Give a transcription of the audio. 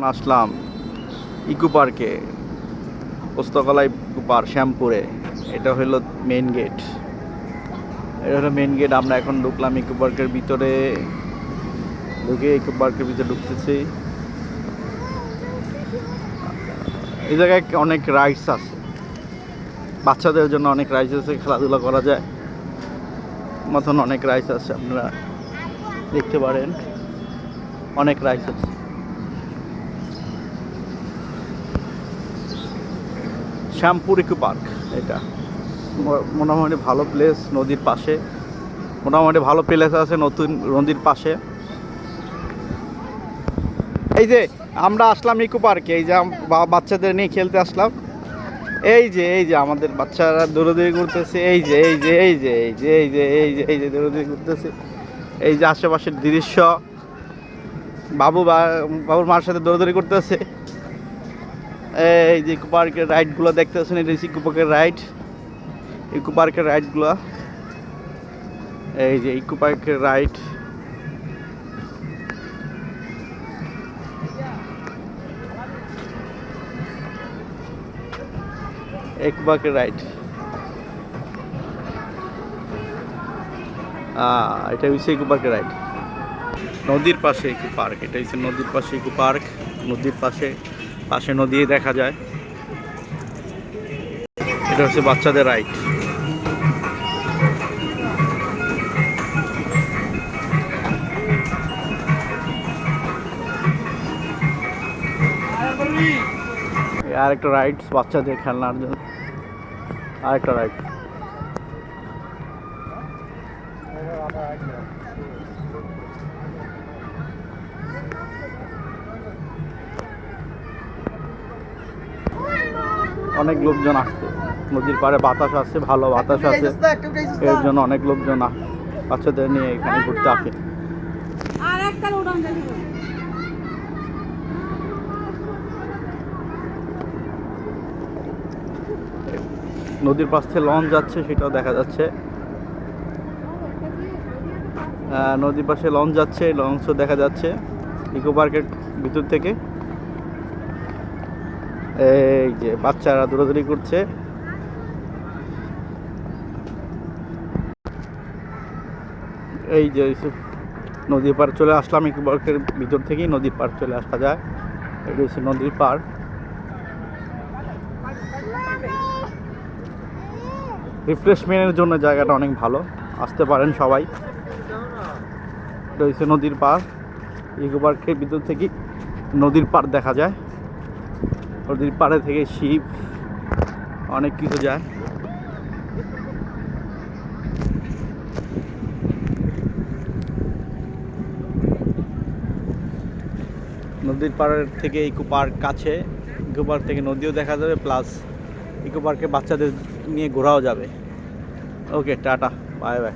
এখন আসলাম ইকো পার্কে, Postogola eco park শ্যামপুরে। এটা হলো মেইন গেট, এটা হলো মেইন গেট। আমরা এখন ঢুকলাম ইকো পার্কের ভিতরে, ঢুকে ইকো পার্কের ভিতরে ঢুকতেছি। এই জায়গায় অনেক রাইডস আছে, বাচ্চাদের জন্য অনেক রাইডস আছে, খেলাধুলা করা যায় মতন অনেক রাইডস আছে, আপনারা দেখতে পারেন, অনেক রাইডস আছে। শ্যামপুর ইকো পার্ক এটা মোটামুটি ভালো প্লেস, নদীর পাশে, মোটামুটি ভালো প্লেস আছে নতুন নদীর পাশে। এই যে আমরা আসলাম ইকো পার্কে, এই যে বাচ্চাদের নিয়ে খেলতে আসলাম। এই যে আমাদের বাচ্চারা দৌড়াদৌড়ি করতেছে, এই যে দৌড়াদৌড়ি করতেছে। এই যে আশেপাশের দৃশ্য, বাবুর মার সাথে দৌড়াদৌড়ি করতেছে। এই যে ইকো পার্কের রাইডগুলো দেখতেছেন, এটা ইকো পার্কের রাইড, ইকো পার্কের রাইডগুলো। এই যে ইকো পার্কের রাইড, ইকো পার্কের রাইড। এটা হচ্ছে ইকো পার্কের রাইড, নদীর পাশে ইকো পার্ক। এটা হচ্ছে নদীর পাশে ইকো পার্ক, নদীর পাশে নদী দেখা যায়। এটা হচ্ছে বাচ্চাদের রাইড। আরেকটা রাইড বাচ্চাদের খেলনার জন্য, আরেকটা রাইড। অনেক লোকজন আসছে, নদীর পাড়ে বাতাস আছে, ভালো বাতাস আছে, এর জন্য অনেক লোকজন বাচ্চাদের নিয়ে এখানে ঘুরতে আসে। নদীর পাশ থেকে লঞ্চ যাচ্ছে, সেটাও দেখা যাচ্ছে। নদীর পাশে লঞ্চ যাচ্ছে, লঞ্চও দেখা যাচ্ছে ইকো পার্কের ভিতর থেকে। এই যে বাচ্চারা দৌড়াদৌড়ি করছে। এই যে নদীর পার চলে আসলাম, ইকো পার্কের ভিতর থেকেই নদীর পার চলে আসা যায়। এটা হচ্ছে নদীর পার। রিফ্রেশমেন্টের জন্য জায়গাটা অনেক ভালো, আসতে পারেন সবাই। এটা হচ্ছে নদীর পার, ইকো পার্কের ভিতর থেকে নদীর পার দেখা যায়। নদীর পাড়ে থেকে শিপ, অনেক কিছু যায়। নদীর পাড়ের থেকে ইকো পার্ক কাছে, ইকো পার্ক থেকে নদীও দেখা যাবে, প্লাস ইকো পার্কে বাচ্চাদের নিয়ে ঘোরাও যাবে। ওকে, টাটা, বাই বাই।